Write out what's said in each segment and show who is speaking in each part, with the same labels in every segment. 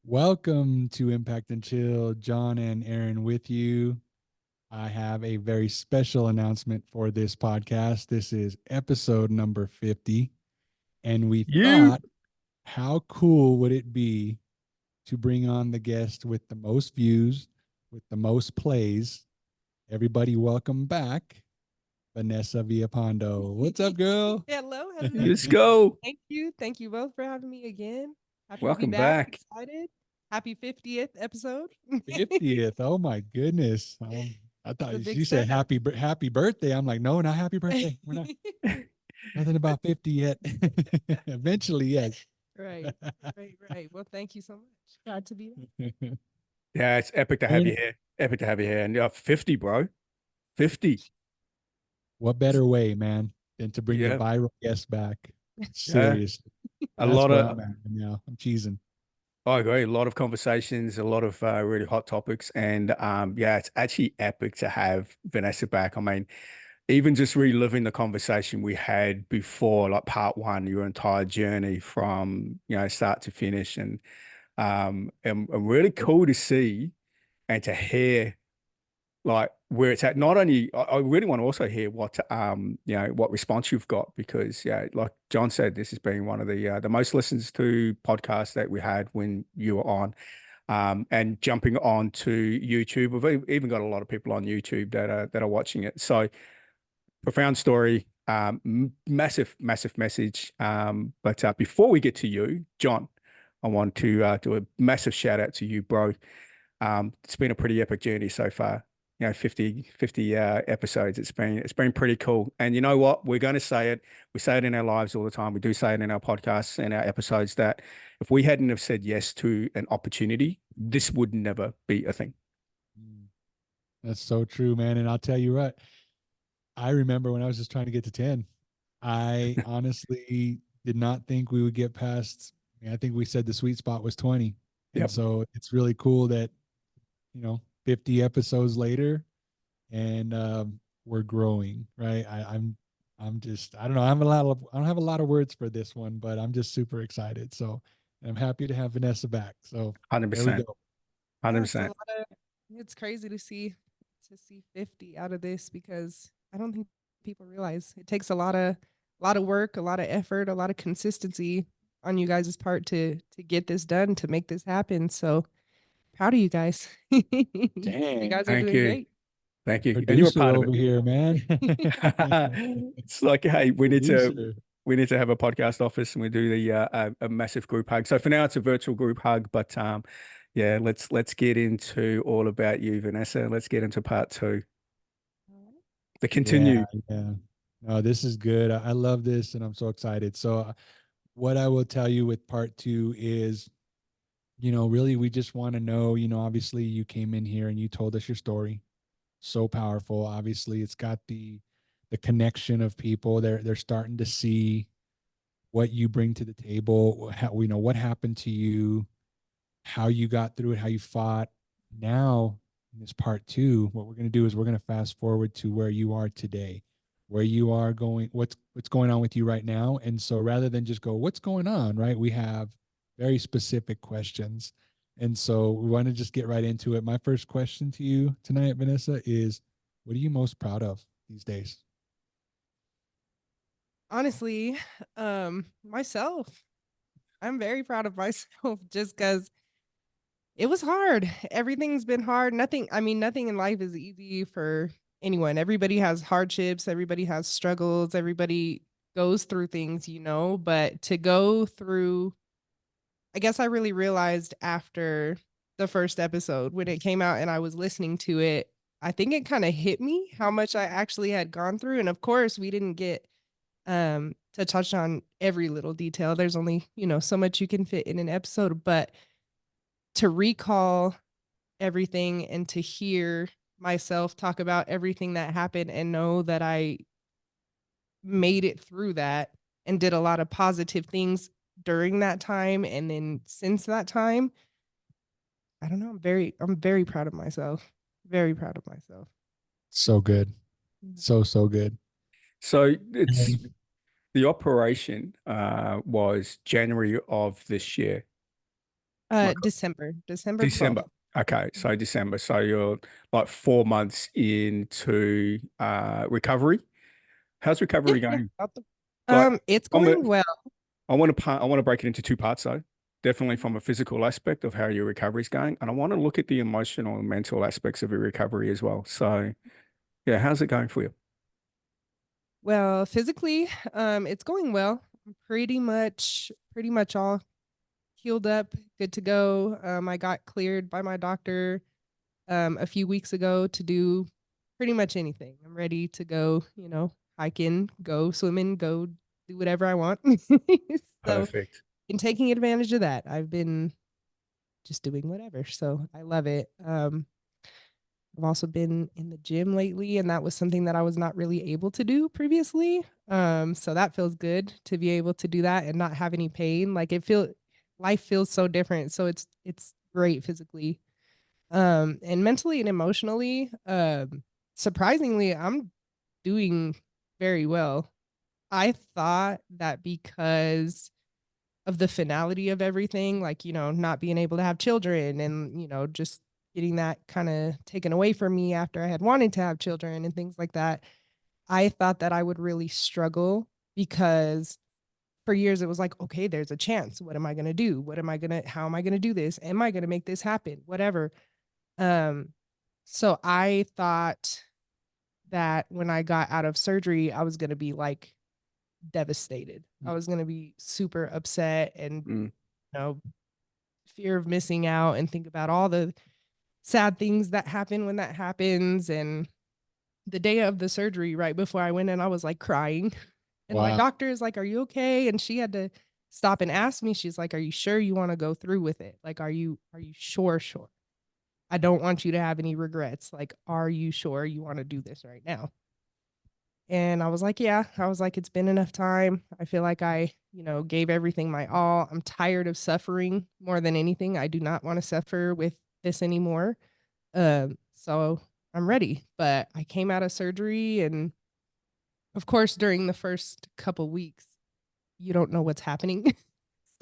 Speaker 1: Welcome to Impact and Chill. John and Aaron with you. I have a very special announcement for this podcast. This is episode number 50. And we
Speaker 2: You
Speaker 1: thought, how cool would it be to bring on the guest with the most views, with the most plays? Everybody, welcome back, Vanessa Vialpando. What's up, girl?
Speaker 3: Hello, hello.
Speaker 2: let's go.
Speaker 3: Thank you. Thank you both for having me again. Happy to be
Speaker 2: Welcome
Speaker 3: back.
Speaker 2: back.
Speaker 3: Excited. Happy 50th episode.
Speaker 1: 50th. Oh my goodness. I
Speaker 3: It's a
Speaker 1: thought
Speaker 3: big
Speaker 1: she said
Speaker 3: step.
Speaker 1: happy birthday. I'm like, no, not happy birthday. We're not nothing about 50 yet. Eventually, yes.
Speaker 3: Right. Right. Well, thank you so much. Glad to be back.
Speaker 2: Yeah, it's epic to have you
Speaker 1: Aaron,
Speaker 2: here. Epic to have you here. And 50, bro. 50.
Speaker 1: what better way, man, than to bring the
Speaker 2: Yeah.
Speaker 1: viral guest back?
Speaker 2: Yeah.
Speaker 1: Seriously.
Speaker 2: A
Speaker 1: That's
Speaker 2: lot
Speaker 1: where
Speaker 2: of,
Speaker 1: I'm at right now. I'm cheesing.
Speaker 2: I agree. A lot of conversations, a lot of really hot topics. And yeah, it's actually epic to have Vanessa back. I mean, even just reliving the conversation we had before, like part one, your entire journey from, start to finish. And really cool to see and to hear like where it's at. Not only I really want to also hear what response you've got because yeah, like John said, this has been one of the most listens to podcasts that we had when you were on. And jumping on to YouTube, we've even got a lot of people on YouTube that are watching it. So profound story, massive message. But before we get to you, John, I want to do a massive shout out to you, bro. It's been a pretty epic journey so far. 50 episodes. It's been pretty cool. And you know what? We're going to say it. We say it in our lives all the time. We do say it in our podcasts and our episodes that if we hadn't have said yes to an opportunity, this would never be a thing.
Speaker 1: Mm. That's so true, man. And I'll tell you what, I remember when I was just trying to get to 10. I honestly did not think we would get past. I think we said the sweet spot was 20. And
Speaker 2: Yep.
Speaker 1: so it's really cool that, 50 episodes later and we're growing, right? I'm just I don't know. I don't have a lot of words for this one, but I'm just super excited. So I'm happy to have Vanessa back. So there we
Speaker 2: 100%.
Speaker 1: go.
Speaker 3: Yeah, it's a
Speaker 2: 100%.
Speaker 3: lot of it's crazy to see 50 out of this because I don't think people realize it takes a lot of work, a lot of effort, a lot of consistency on you guys' part to get this done, to make this happen. So proud of you guys. You
Speaker 1: Dang,
Speaker 3: guys are
Speaker 2: Thank
Speaker 3: doing
Speaker 2: you.
Speaker 3: great.
Speaker 2: Thank you. And you're a
Speaker 1: producer
Speaker 2: part of
Speaker 1: over
Speaker 2: it.
Speaker 1: here, man.
Speaker 2: It's like, hey, we need to
Speaker 1: Producer.
Speaker 2: we need to have a podcast office and we do a massive group hug. So for now, it's a virtual group hug, but yeah, let's get into all about you, Vanessa. Let's get into part two. The
Speaker 1: Yeah,
Speaker 2: continue.
Speaker 1: yeah. No, this is good. I love this and I'm so excited. So what I will tell you with part two is, really we just want to know, obviously you came in here and you told us your story. So powerful. Obviously, it's got the connection of people. They're starting to see what you bring to the table, how, what happened to you, how you got through it, how you fought. Now, in this part two, what we're going to do is we're going to fast forward to where you are today, where you are going, what's going on with you right now. And so rather than just go, what's going on, right? We have very specific questions. And so we want to just get right into it. My first question to you tonight, Vanessa, is what are you most proud of these days?
Speaker 3: Honestly, myself. I'm very proud of myself just because it was hard. Everything's been hard. Nothing in life is easy for anyone. Everybody has hardships, everybody has struggles, everybody goes through things, but to go through, I guess I really realized after the first episode when it came out and I was listening to it, I think it kind of hit me how much I actually had gone through. And of course, we didn't get to touch on every little detail. There's only, so much you can fit in an episode, but to recall everything and to hear myself talk about everything that happened and know that I made it through that and did a lot of positive things during that time and then since that time, I don't know, I'm very proud of myself. Very proud of myself.
Speaker 1: So good.
Speaker 3: Mm.
Speaker 1: So good.
Speaker 2: So it's
Speaker 1: And
Speaker 2: the operation was January of this year.
Speaker 3: December 12th.
Speaker 2: December. Okay, so December. So you're like 4 months into recovery. How's
Speaker 3: Yeah,
Speaker 2: recovery
Speaker 3: yeah.
Speaker 2: going? Like,
Speaker 3: It's
Speaker 2: I'm a,
Speaker 3: going well.
Speaker 2: I want to break it into two parts though. Definitely from a physical aspect of how your recovery is going, and I want to look at the emotional and mental aspects of your recovery as well. So, yeah, how's it going for you?
Speaker 3: Well, physically, it's going well. I'm pretty much all healed up, good to go. I got cleared by my doctor a few weeks ago to do pretty much anything. I'm ready to go, hiking, go swimming, go do whatever I want. So,
Speaker 2: Perfect.
Speaker 3: in taking advantage of that, I've been just doing whatever. So, I love it. I've also been in the gym lately, and that was something that I was not really able to do previously. So that feels good to be able to do that and not have any pain. Like life feels so different. So it's great physically. And mentally and emotionally, surprisingly, I'm doing very well. I thought that because of the finality of everything, like, not being able to have children and, just getting that kind of taken away from me after I had wanted to have children and things like that. I thought that I would really struggle because for years it was like, okay, there's a chance. What am I going to do? How am I going to do this? Am I going to make this happen? Whatever. Um, so I thought that when I got out of surgery, I was going to be like devastated. I was going to be super upset and,
Speaker 2: Mm,
Speaker 3: fear of missing out and think about all the sad things that happen when that happens. And the day of the surgery, right before I went in, I was like crying. And my
Speaker 1: Wow.
Speaker 3: doctor is like, "Are you okay?" And she had to stop and ask me. She's like, "Are you sure you want to go through with it? Like, are you sure? I don't want you to have any regrets. Like, are you sure you want to do this right now?" And I was like, "Yeah." I was like, "It's been enough time. I feel like I, gave everything my all. I'm tired of suffering more than anything. I do not want to suffer with this anymore. So I'm ready." But I came out of surgery, and of course, during the first couple weeks, you don't know what's happening.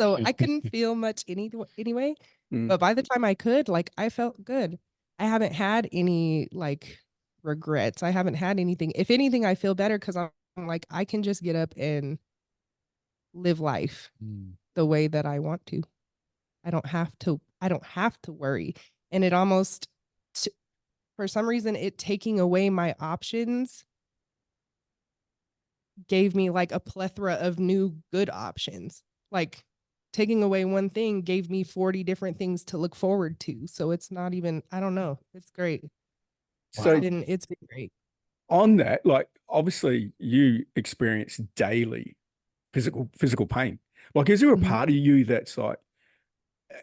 Speaker 3: So I couldn't feel much anyway.
Speaker 2: mm.
Speaker 3: But by the time I could, like, I felt good. I haven't had any like regrets. I haven't had anything. If anything, I feel better because I'm like, I can just get up and live life
Speaker 1: Mm.
Speaker 3: the way that I want to. I don't have to worry. And it almost t- for some reason it taking away my options gave me like a plethora of new good options. Like taking away one thing gave me 40 different things to look forward to. So it's not even, I don't know. It's great. It's
Speaker 2: So
Speaker 1: Wow.
Speaker 3: been it's been great.
Speaker 2: on that, like obviously you experience daily physical pain. Like, is there a
Speaker 3: Mhm.
Speaker 2: part of you that's like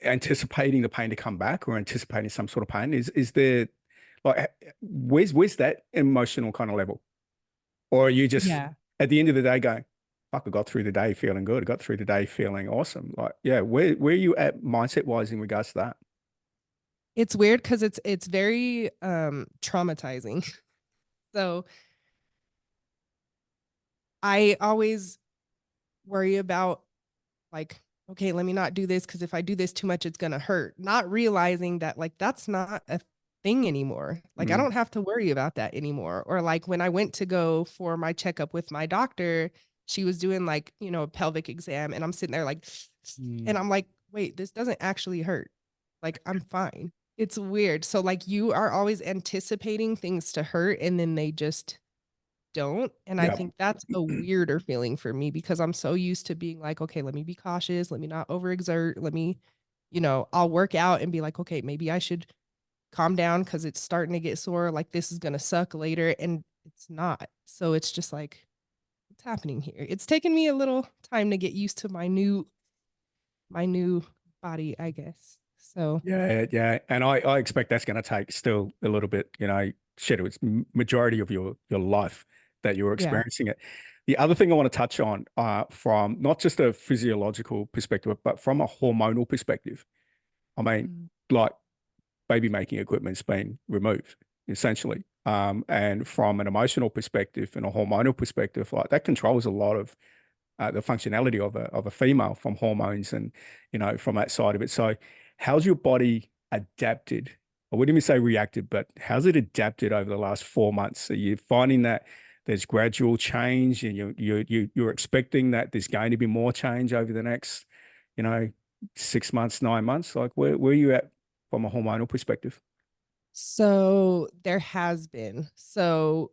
Speaker 2: anticipating the pain to come back or anticipating some sort of pain? Is there like where's that emotional kind of level? Or are you just
Speaker 3: Yeah.
Speaker 2: at the end of the day going, fuck, I got through the day feeling good. I got through the day feeling awesome. Like, yeah, where are you at mindset wise in regards to that?
Speaker 3: It's weird because it's very traumatizing. So I always worry about like, okay, let me not do this because if I do this too much, it's gonna hurt. Not realizing that like that's not a thing anymore. Like I
Speaker 2: Mm,
Speaker 3: don't have to worry about that anymore. Or like when I went to go for my checkup with my doctor, she was doing like, a pelvic exam, and I'm sitting there like,
Speaker 1: Mm.
Speaker 3: and I'm like, wait, this doesn't actually hurt. Like I'm fine. It's weird. So like you are always anticipating things to hurt and then they just don't. And I
Speaker 2: yeah.
Speaker 3: think that's a weirder feeling for me because I'm so used to being like, okay, let me be cautious. Let me not overexert. Let me, I'll work out and be like, okay, maybe I should calm down because it's starting to get sore. Like this is going to suck later. And it's not. So it's just like, what's happening here? It's taken me a little time to get used to my new body, I guess. So
Speaker 2: Yeah, yeah. And I expect that's going to take still a little bit, shit, it's majority of your life that you're
Speaker 3: yeah.
Speaker 2: experiencing it. The other thing I want to touch on, from not just a physiological perspective, but from a hormonal perspective. I mean,
Speaker 3: Mm.
Speaker 2: like baby making equipment's been removed, essentially. And from an emotional perspective and a hormonal perspective, like that controls a lot of the functionality of a female from hormones and from that side of it. So how's your body adapted? I wouldn't even say reacted, but how's it adapted over the last 4 months? Are you finding that there's gradual change, and you're expecting that there's going to be more change over the next, you know, 6 months, 9 months? Like where are you at from a hormonal perspective?
Speaker 3: So there has been. So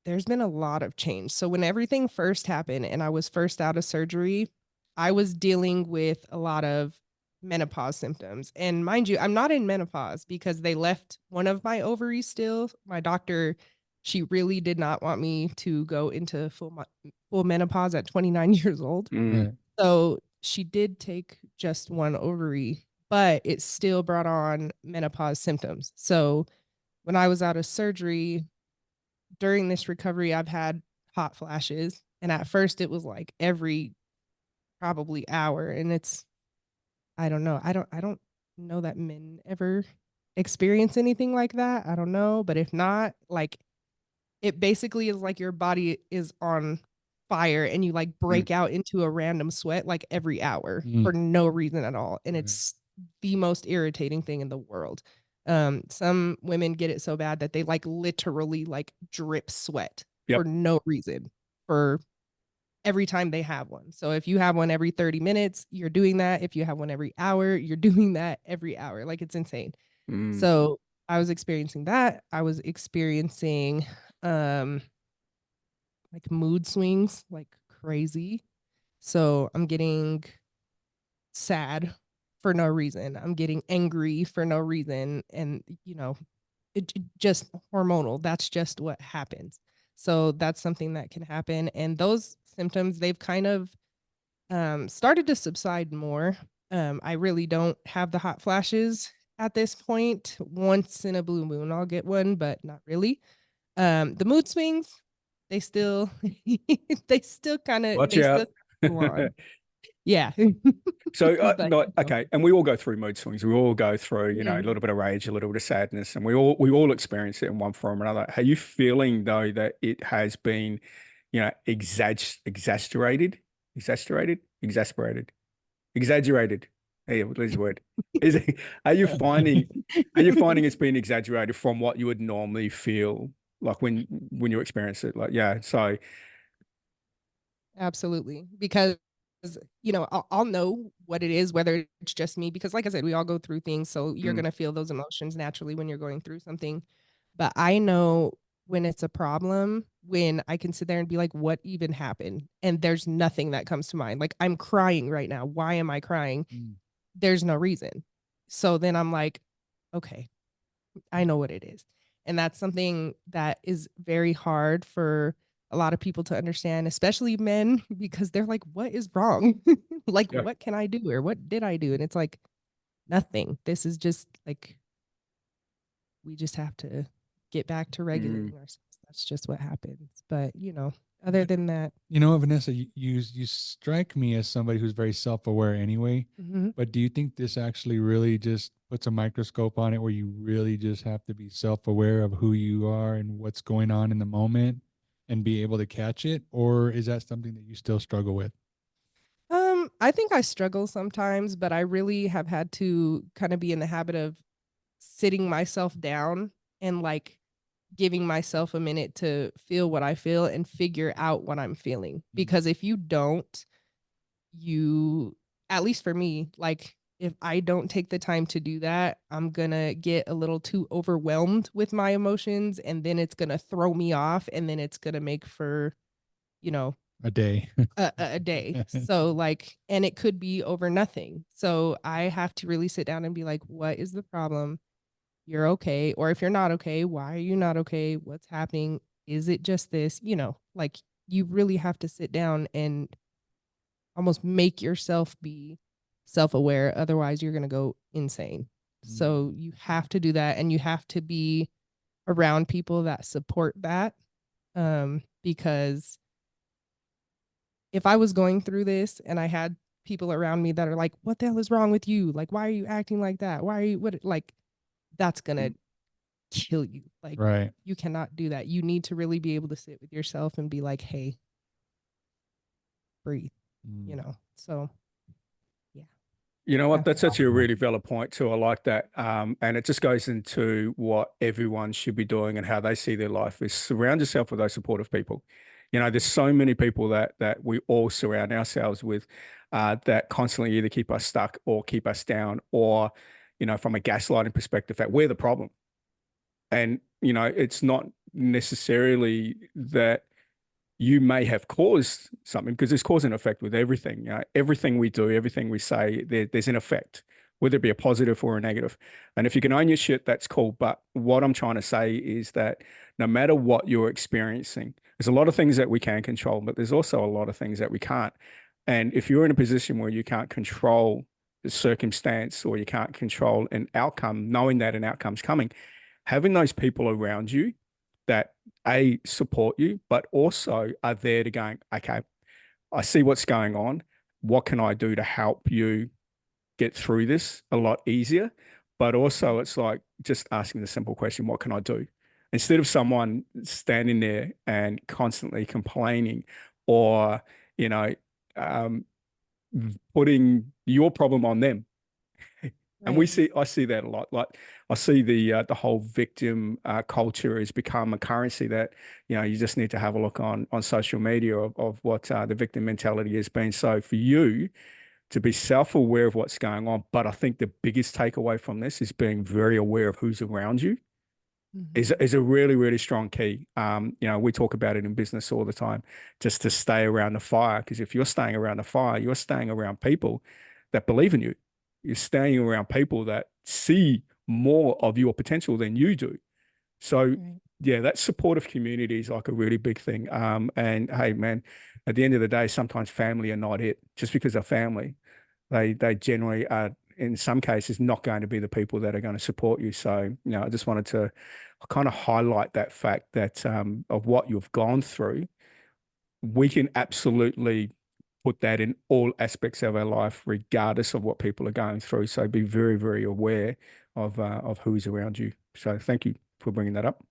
Speaker 3: there's been a lot of change. So when everything first happened and I was first out of surgery, I was dealing with a lot of menopause symptoms. And mind you, I'm not in menopause because they left one of my ovaries still. My doctor, she really did not want me to go into full menopause at 29 years old.
Speaker 2: Mm.
Speaker 1: Right.
Speaker 3: So she did take just one ovary, but it still brought on menopause symptoms. So when I was out of surgery, during this recovery, I've had hot flashes. And at first it was like every probably hour. And I don't know. I don't know that men ever experience anything like that. I don't know. But if not, like it basically is like your body is on fire and you like
Speaker 2: Mm.
Speaker 3: break out into a random sweat like every hour
Speaker 1: Mm.
Speaker 3: for no reason at all. And
Speaker 1: Right.
Speaker 3: it's the most irritating thing in the world. Some women get it so bad that they like literally like drip sweat for
Speaker 2: Yep.
Speaker 3: no reason for every time they have one. So if you have one every 30 minutes, you're doing that. If you have one every hour, you're doing that every hour. Like it's insane.
Speaker 2: Mm.
Speaker 3: So I was experiencing that. I was experiencing um like mood swings like crazy. So I'm getting sad for no reason. I'm getting angry for no reason. And, it just hormonal. That's just what happens. So that's something that can happen. And those symptoms, they've kind of started to subside more. I really don't have the hot flashes at this point. Once in a blue moon, I'll get one, but not really. The mood swings, they still they still
Speaker 2: Watch
Speaker 3: they still
Speaker 2: out.
Speaker 3: go on. Yeah.
Speaker 2: So,
Speaker 3: But
Speaker 2: no, okay, and we all go through mood swings. We all go through, a
Speaker 3: Mhm.
Speaker 2: little bit of rage, a little bit of sadness, and we all experience it in one form or another. Are you feeling though that it has been, exasperated, exaggerated? Hey, what is the word? Is it, are you finding it's been exaggerated from what you would normally feel like when you experience it? Like, yeah, so
Speaker 3: Absolutely. Because, I'll know what it is, whether it's just me, because like I said, we all go through things. So you're
Speaker 2: mm,
Speaker 3: going to feel those emotions naturally when you're going through something. But I know when it's a problem, when I can sit there and be like, what even happened? And there's nothing that comes to mind. Like, I'm crying right now. Why am I crying?
Speaker 1: Mm.
Speaker 3: There's no reason. So then I'm like, okay, I know what it is. And that's something that is very hard for a lot of people to understand, especially men, because they're like, what is wrong? Like,
Speaker 2: yeah.
Speaker 3: what can I do? Or what did I do? And it's like, nothing. This is just like, we just have to get back to
Speaker 2: Mm.
Speaker 3: regulating ourselves. That's just what happens. But, other than that,
Speaker 1: You know what, Vanessa, you strike me as somebody who's very self-aware anyway.
Speaker 3: mhm.
Speaker 1: But do you think this actually really just puts a microscope on it where you really just have to be self-aware of who you are and what's going on in the moment and be able to catch it? Or is that something that you still struggle with?
Speaker 3: I think I struggle sometimes, but I really have had to kind of be in the habit of sitting myself down and like giving myself a minute to feel what I feel and figure out what I'm feeling.
Speaker 1: Mm.
Speaker 3: Because if you don't, you, at least for me, like if I don't take the time to do that, I'm gonna get a little too overwhelmed with my emotions and then it's gonna throw me off and then it's gonna make for, you know,
Speaker 1: A day.
Speaker 3: a day. So like, and it could be over nothing. So I have to really sit down and be like, what is the problem? You're okay. Or if you're not okay, why are you not okay? What's happening? Is it just this? Like you really have to sit down and almost make yourself be self aware. Otherwise, you're going to go insane.
Speaker 1: Mm.
Speaker 3: So you have to do that and you have to be around people that support that. Because if I was going through this and I had people around me that are like, what the hell is wrong with you? Like, why are you acting like that? Why are you, what, like, that's going to kill you. Like
Speaker 1: Right.
Speaker 3: you cannot do that. You need to really be able to sit with yourself and be like, "Hey, breathe."
Speaker 1: Mm.
Speaker 3: So, yeah.
Speaker 2: You know
Speaker 3: Yeah.
Speaker 2: what? That's actually a really valid point too. I like that. And it just goes into what everyone should be doing and how they see their life is surround yourself with those supportive people. You know, there's so many people that we all surround ourselves with that constantly either keep us stuck or keep us down, or, you know, from a gaslighting perspective, that we're the problem. And, you know, it's not necessarily that you may have caused something, because there's cause and effect with everything. You know, everything we do, everything we say, there's an effect, whether it be a positive or a negative. And if you can own your shit, that's cool. But what I'm trying to say is that no matter what you're experiencing, there's a lot of things that we can control, but there's also a lot of things that we can't. And if you're in a position where you can't control the circumstance or you can't control an outcome, knowing that an outcome's coming, having those people around you that support you, but also are there to going, okay, I see what's going on. What can I do to help you get through this a lot easier? But also it's like just asking the simple question, what can I do? Instead of someone standing there and constantly complaining or, you know, um, putting your problem on them. And
Speaker 3: Right.
Speaker 2: I see that a lot. Like I see the whole victim culture has become a currency that, you know, you just need to have a look on social media of what the victim mentality has been. So for you to be self-aware of what's going on, but I think the biggest takeaway from this is being very aware of who's around you
Speaker 3: Mhm.
Speaker 2: is a really, really strong key. You know, we talk about it in business all the time, just to stay around the fire. Because if you're staying around the fire, you're staying around people that believe in you. You're staying around people that see more of your potential than you do. So
Speaker 3: Right.
Speaker 2: yeah, that supportive community is like a really big thing. And hey, man, at the end of the day, sometimes family are not it. Just because they're family, they generally are in some cases not going to be the people that are going to support you. So, you know, I just wanted to kind of highlight that fact that of what you've gone through, we can absolutely put that in all aspects of our life, regardless of what people are going through. So be very, very aware of who's around you. So thank you for bringing that up.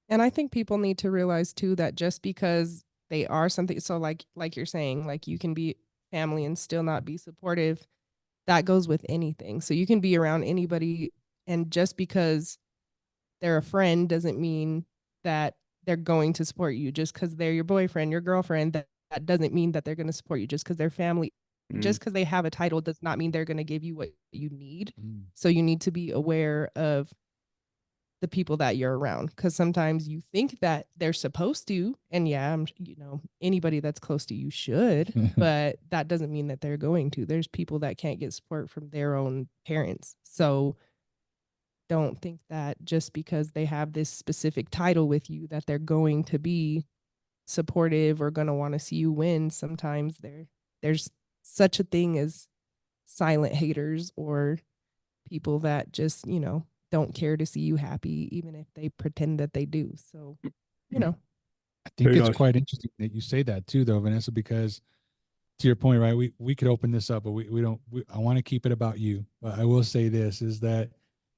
Speaker 3: And I think people need to realize too that just because they are something, so like you're saying, like you can be family and still not be supportive. That goes with anything. So you can be around anybody, and just because they're a friend doesn't mean that they're going to support you. Just because they're your boyfriend, your girlfriend, that doesn't mean that they're going to support you. Just because they're family,
Speaker 2: Mm,
Speaker 3: just because they have a title does not mean they're going to give you what you need.
Speaker 1: Mm.
Speaker 3: So you need to be aware of the people that you're around, because sometimes you think that they're supposed to, and yeah, anybody that's close to you should, but that doesn't mean that they're going to. There's people that can't get support from their own parents. So don't think that just because they have this specific title with you that they're going to be supportive or going to want to see you win. Sometimes there's such a thing as silent haters, or people that just, don't care to see you happy, even if they pretend that they do. So, you
Speaker 2: mm.
Speaker 3: know,
Speaker 1: I think
Speaker 2: Who
Speaker 1: it's
Speaker 2: knows?
Speaker 1: quite interesting that you say that too, though, Vanessa, because to your point, right? We could open this up, but we don't. I want to keep it about you. But I will say this is that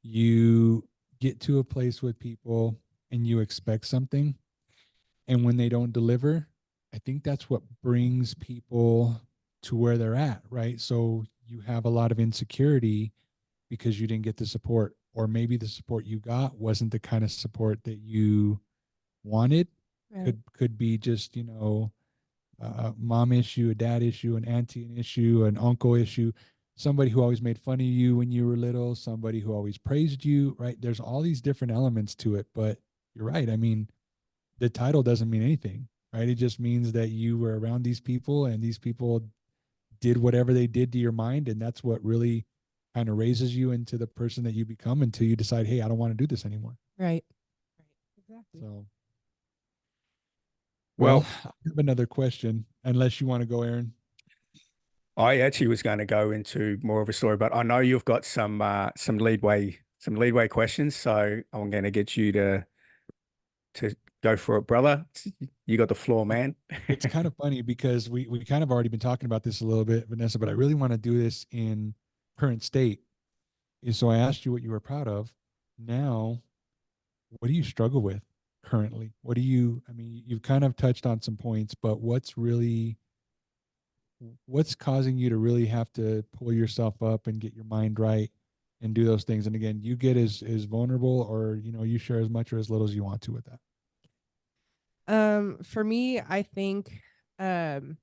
Speaker 1: you get to a place with people and you expect something, and when they don't deliver, I think that's what brings people to where they're at, right? So you have a lot of insecurity because you didn't get the support, or maybe the support you got wasn't the kind of support that you wanted.
Speaker 3: right,
Speaker 1: Could be just a mom issue, a dad issue, an auntie an issue, an uncle issue, somebody who always made fun of you when you were little, somebody who always praised you, right? There's all these different elements to it, but you're right. I mean, the title doesn't mean anything, right? It just means that you were around these people and these people did whatever they did to your mind, and that's what really kind of raises you into the person that you become until you decide, hey, I don't want to do this anymore.
Speaker 3: right, exactly.
Speaker 1: So, well,
Speaker 2: Well,
Speaker 1: I have another question, unless you want to go, Aaron.
Speaker 2: I actually was going to go into more of a story, but I know you've got some leadway questions, so I'm going to get you to go for it, brother. You got the floor, man.
Speaker 1: It's kind of funny because we kind of already been talking about this a little bit, Vanessa, but I really want to do this in current state. So I asked you what you were proud of. Now, what do you struggle with currently? What do you, I mean, you've kind of touched on some points, but what's really what's causing you to really have to pull yourself up and get your mind right and do those things? And again, you get as vulnerable, or you share as much or as little as you want to with that.
Speaker 3: For me, I think um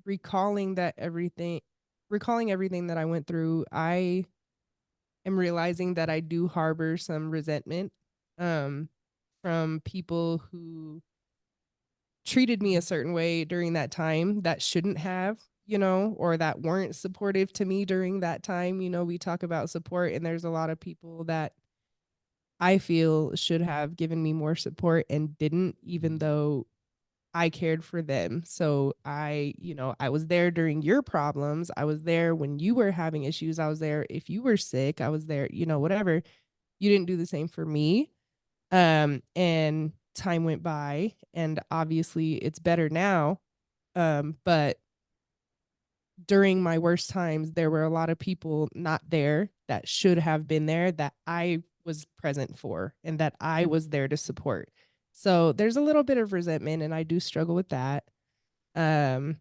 Speaker 3: recalling that everything recalling everything that I went through, I am realizing that I do harbor some resentment um from people who treated me a certain way during that time that shouldn't have, or that weren't supportive to me during that time. We talk about support, and there's a lot of people that I feel should have given me more support and didn't, even though I cared for them. So I was there during your problems. I was there when you were having issues. I was there if you were sick. I was there, whatever. You didn't do the same for me. And time went by, and obviously it's better now. But during my worst times, there were a lot of people not there that should have been there, that I was present for and that I was there to support. So there's a little bit of resentment, and I do struggle with that. Um,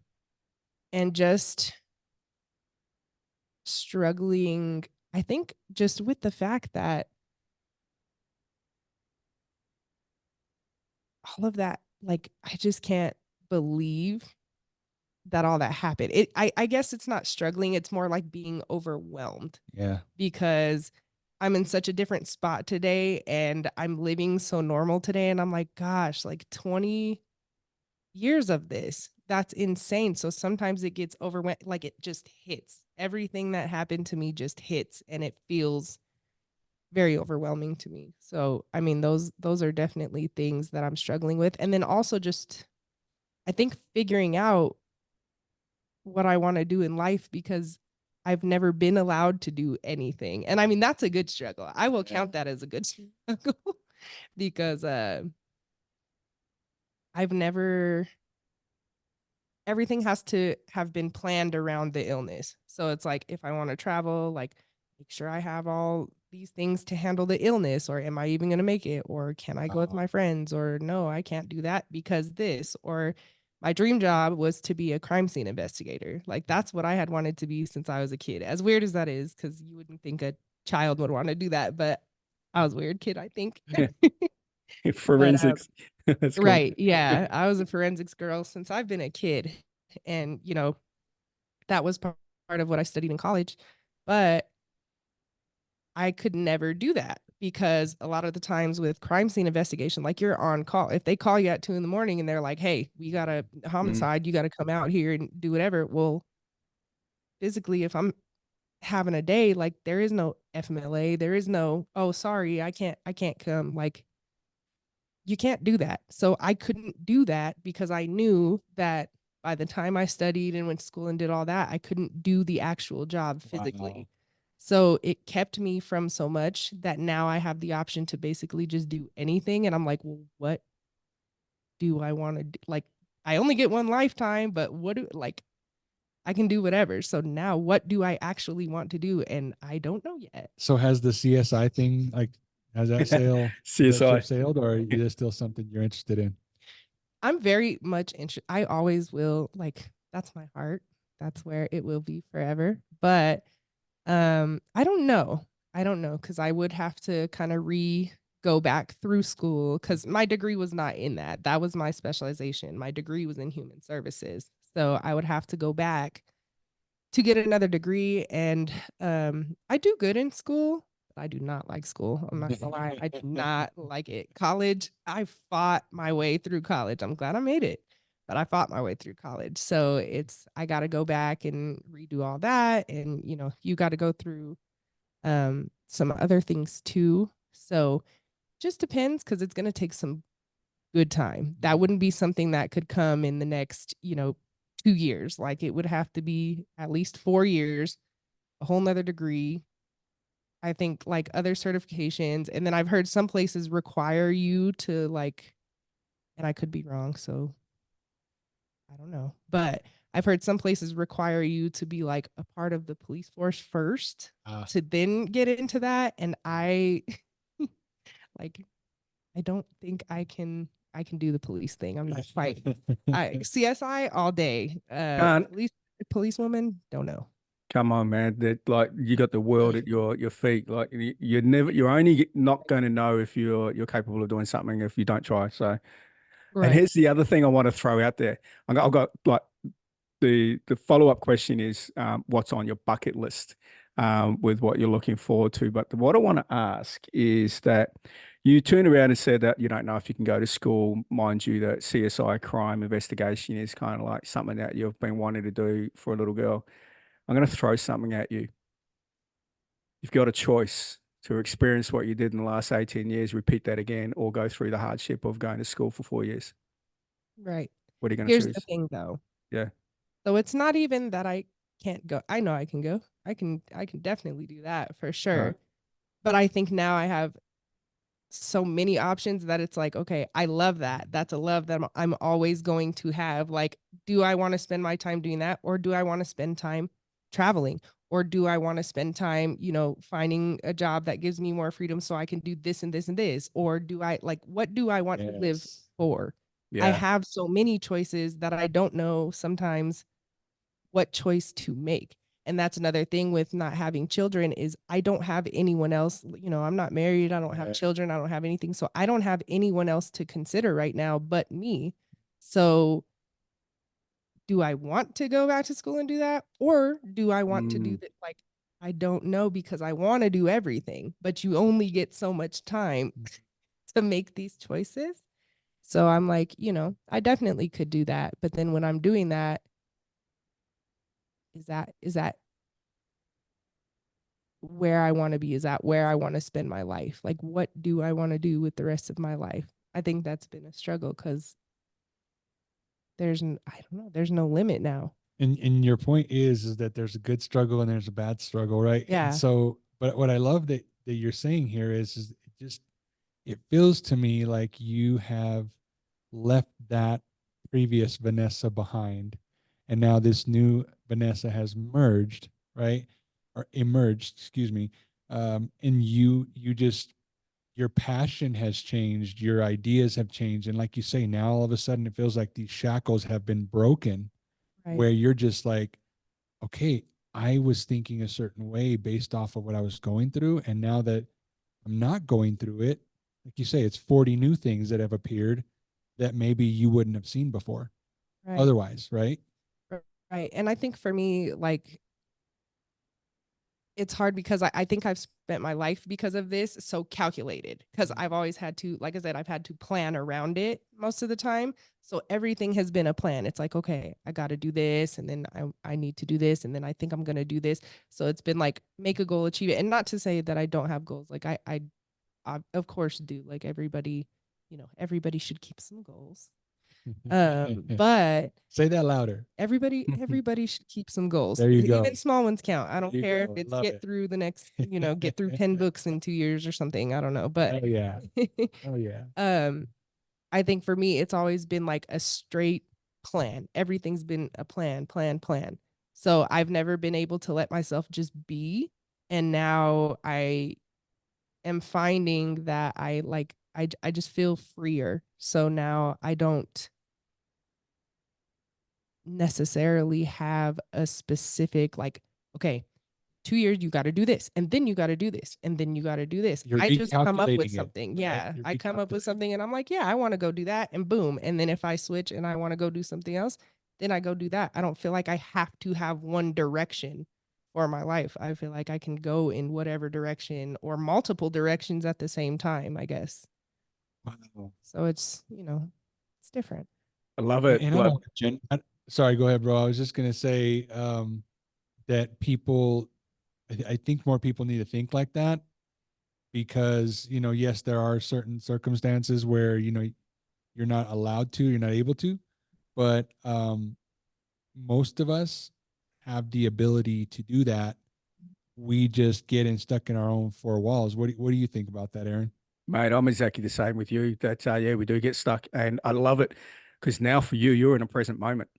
Speaker 3: and just struggling, I think, just with the fact that all of that, like, I just can't believe that all that happened. I guess it's not struggling, it's more like being overwhelmed,
Speaker 1: Yeah.
Speaker 3: because I'm in such a different spot today and I'm living so normal today, and I'm like, gosh, like 20 years of this. That's insane. So sometimes it gets overwhelmed, like it just hits. Everything that happened to me just hits, and it feels very overwhelming to me. So I mean, those are definitely things that I'm struggling with. And then also just, I think, figuring out what I want to do in life, because I've never been allowed to do anything. And I mean, that's a good struggle. I will count that as a good struggle because I've never, everything has to have been planned around the illness. So it's like, if I want to travel, like, make sure I have all these things to handle the illness, or am I even going to make it? Or can I go with my friends? Or no, I can't do that because this. Or my dream job was to be a crime scene investigator. Like, that's what I had wanted to be since I was a kid. As weird as that is, because you wouldn't think a child would want to do that, but I was a weird kid, I think. But
Speaker 2: Forensics. That's cool.
Speaker 3: right, yeah, I was a forensics girl since I've been a kid, and that was part of what I studied in college. But I could never do that, because a lot of the times with crime scene investigation, like, you're on call. If they call you at 2 a.m. and they're like, hey, we got a homicide, you got to come out here and do whatever. Well, physically, if I'm having a day, like, there is no FMLA, there is no, oh, sorry, I can't come. Like, you can't do that. So I couldn't do that, because I knew that by the time I studied and went to school and did all that, I couldn't do the actual job physically.
Speaker 1: Wow.
Speaker 3: So it kept me from so much that now I have the option to basically just do anything. And I'm like, well, what do I want to do? Like, I only get one lifetime, but I can do whatever. So now what do I actually want to do? And I don't know yet.
Speaker 1: So has the CSI thing, like, has that ship
Speaker 2: CSI.
Speaker 1: sailed, or is it still something you're interested in?
Speaker 3: I'm very much interested. I always will, like, that's my heart. That's where it will be forever. But I don't know. I don't know, because I would have to kind of go back through school, because my degree was not in that. That was my specialization. My degree was in human services. So I would have to go back to get another degree. And I do good in school. I do not like school. I'm not gonna lie. I do not like it. College, I fought my way through college. I'm glad I made it, but I fought my way through college. So I got to go back and redo all that. And, you got to go through some other things too. So just depends, because it's going to take some good time. That wouldn't be something that could come in the next, 2 years. Like, it would have to be at least 4 years, a whole nother degree. I think, like, other certifications. And then I've heard some places require you to, like, and I could be wrong, so I don't know. But I've heard some places require you to be like a part of the police force first to then get into that. And I like, I don't think I can do the police thing. I'm not quite. CSI all day.
Speaker 2: Can't.
Speaker 3: Police. policewoman, don't know.
Speaker 2: Come on, man. That like you got the world at your feet. Like you're never, you're only not going to know if you're capable of doing something if you don't try. So, and
Speaker 3: Right.
Speaker 2: here's the other thing I want to throw out there. I've got like the follow-up question is what's on your bucket list with what you're looking forward to. But what I want to ask is that you turned around and said that you don't know if you can go to school. Mind you, that CSI crime investigation is kind of like something that you've been wanting to do for a little girl. I'm going to throw something at you. You've got a choice to experience what you did in the last 18 years, repeat that again, or go through the hardship of going to school for 4 years.
Speaker 3: Right.
Speaker 2: What are you going to
Speaker 3: Here's the
Speaker 2: choose?
Speaker 3: thing though.
Speaker 2: Yeah.
Speaker 3: So it's not even that I can't go. I know I can go. I can definitely do that for
Speaker 2: Right.
Speaker 3: sure. But I think now I have so many options that it's like, okay, I love that. That's a love that I'm always going to have. Like, do I want to spend my time doing that? Or do I want to spend time traveling? Or do I want to spend time, finding a job that gives me more freedom so I can do this and this and this? Or do I like, what do I want to live
Speaker 1: Yes.
Speaker 3: for? I
Speaker 2: Yeah.
Speaker 3: have so many choices that I don't know sometimes what choice to make. And that's another thing with not having children is I don't have anyone else, I'm not married, I don't have
Speaker 1: Yeah.
Speaker 3: children, I don't have anything. So I don't have anyone else to consider right now but me. So do I want to go back to school and do that? Or do I want to do
Speaker 2: Mm,
Speaker 3: that? Like, I don't know because I want to do everything, but you only get so much time to make these choices. So I'm like, I definitely could do that. But then when I'm doing that, is that where I want to be? Is that where I want to spend my life? Like, what do I want to do with the rest of my life? I think that's been a struggle because I don't know, there's no limit now.
Speaker 1: And your point is that there's a good struggle and there's a bad struggle, right? And
Speaker 3: Yeah.
Speaker 1: so, but what I love that you're saying here is it feels to me like you have left that previous Vanessa behind, and now this new Vanessa has merged, right? Or emerged, excuse me. And you just your passion has changed, your ideas have changed, and like you say, now all of a sudden it feels like these shackles have been broken,
Speaker 3: Right.
Speaker 1: where you're just like, okay, I was thinking a certain way based off of what I was going through, and now that I'm not going through it, like you say, it's 40 new things that have appeared that maybe you wouldn't have seen before
Speaker 3: Right.
Speaker 1: otherwise, right?
Speaker 3: Right. And I think for me, like, it's hard because I think I've spent my life because of this so calculated because I've always had to, like I said, I've had to plan around it most of the time. So everything has been a plan. It's like, okay, I got to do this and then I need to do this and then I think I'm going to do this. So it's been like make a goal, achieve it. And not to say that I don't have goals. Like I of course do. Like everybody, everybody should keep some goals. But
Speaker 1: Say that louder.
Speaker 3: everybody should keep some goals.
Speaker 1: There you
Speaker 3: Even
Speaker 1: go.
Speaker 3: small ones count. I
Speaker 1: There
Speaker 3: don't
Speaker 1: you
Speaker 3: care if
Speaker 1: go.
Speaker 3: it's
Speaker 1: Love
Speaker 3: get
Speaker 1: it.
Speaker 3: through the next, get through 10 books in 2 years or something. I don't know. But
Speaker 1: Oh yeah. Oh yeah.
Speaker 3: um I think for me it's always been like a straight plan. Everything's been a plan, plan, plan. So I've never been able to let myself just be. And now I am finding that I just feel freer. So now I don't necessarily have a specific like, okay, 2 years you got to do this and then you got to do this and then you got to do this.
Speaker 1: You're
Speaker 3: I just come up with
Speaker 1: recalculating it,
Speaker 3: something.
Speaker 1: right?
Speaker 3: Yeah,
Speaker 1: You're
Speaker 3: I come up with
Speaker 1: recalculating.
Speaker 3: something and I'm like, yeah, I want to go do that, and boom. And then if I switch and I want to go do something else, then I go do that. I don't feel like I have to have one direction for my life. I feel like I can go in whatever direction or multiple directions at the same time, I guess.
Speaker 1: Wow.
Speaker 3: So it's different.
Speaker 2: I love
Speaker 1: And,
Speaker 2: it.
Speaker 1: and I
Speaker 2: Like,
Speaker 1: don't want to sorry, go ahead, bro. I was just gonna say that people I think more people need to think like that because, yes, there are certain circumstances where, you're not allowed to, you're not able to, but most of us have the ability to do that. We just get in stuck in our own four walls. What do you think about that, Aaron?
Speaker 2: mate, I'm exactly the same with you. That yeah, we do get stuck, and I love it because now for you, you're in a present moment.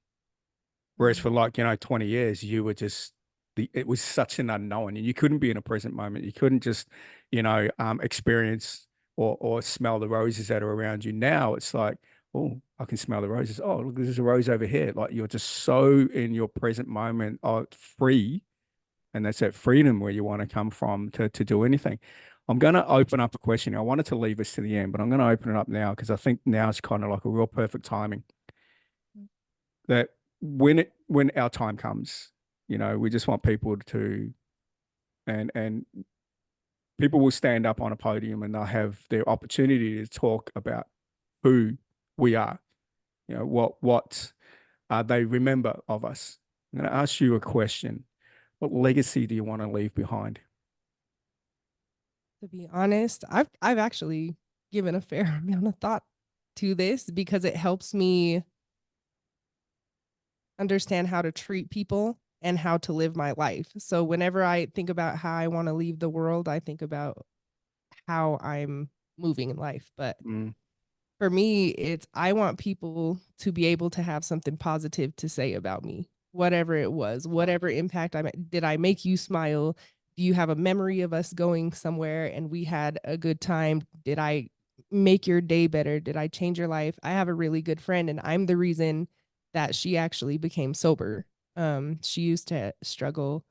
Speaker 2: Whereas
Speaker 3: Mhm.
Speaker 2: for like, 20 years, you were just it was such an unknown and you couldn't be in a present moment. You couldn't just, experience or smell the roses that are around you. Now it's like, Oh, I can smell the roses. Oh, look, there's a rose over here. Like you're just so in your present moment, free. And that's that freedom where you want to come from to do anything. I'm going to open up a question. I wanted to leave this to the end, but I'm going to open it up now because I think now is kind of like a real perfect timing that when our time comes, we just want people to and people will stand up on a podium and they'll have their opportunity to talk about who we are, what they remember of us. I'm going to ask you a question. What legacy do you want to leave behind?
Speaker 3: To be honest, I've actually given a fair amount of thought to this because it helps me understand how to treat people and how to live my life. So whenever I think about how I want to leave the world, I think about how I'm moving in life. But
Speaker 2: Mm,
Speaker 3: for me, it's I want people to be able to have something positive to say about me, whatever it was, whatever impact did I make you smile? Do you have a memory of us going somewhere and we had a good time? Did I make your day better? Did I change your life? I have a really good friend and I'm the reason that she actually became sober. She used to struggle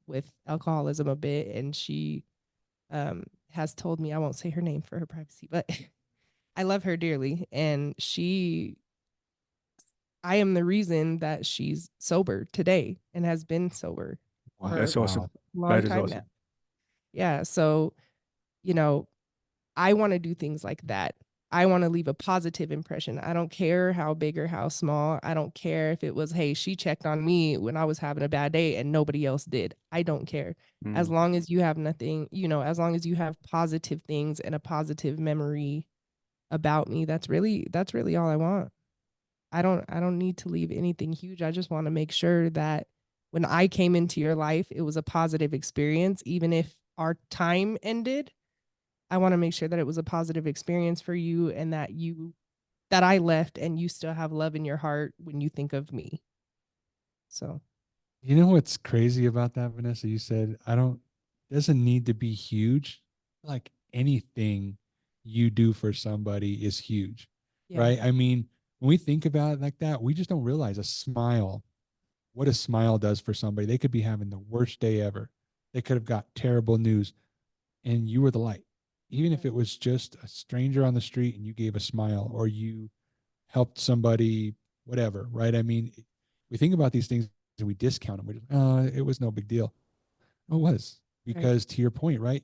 Speaker 3: with alcoholism a bit and she has told me I won't say her name for her privacy, but I love her dearly. And I am the reason that she's sober today and has been sober for
Speaker 2: that's awesome.
Speaker 1: Wow.
Speaker 3: a long
Speaker 2: That is
Speaker 3: time now.
Speaker 2: awesome.
Speaker 3: Yeah. So, you know, I want to do things like that. I want to leave a positive impression. I don't care how big or how small. I don't care if it was, hey, she checked on me when I was having a bad day and nobody else did. I don't care. As
Speaker 2: Mm.
Speaker 3: long as you have nothing, as long as you have positive things and a positive memory about me, that's really all I want. I don't need to leave anything huge. I just want to make sure that when I came into your life, it was a positive experience even if our time ended. I want to make sure that it was a positive experience for you and that I left and you still have love in your heart when you think of me. So,
Speaker 1: You know what's crazy about that, Vanessa? You said, I don't, doesn't need to be huge. Like anything you do for somebody is huge,
Speaker 3: yeah.
Speaker 1: right? I mean, when we think about it like that, we just don't realize a smile, what a smile does for somebody. They could be having the worst day ever. They could have got terrible news, and you were the light. Even if
Speaker 3: Right.
Speaker 1: it was just a stranger on the street and you gave a smile or you helped somebody, whatever, right? I mean, we think about these things and we discount them. We just, it was no big deal. No, it was
Speaker 3: Right.
Speaker 1: because to your point, right?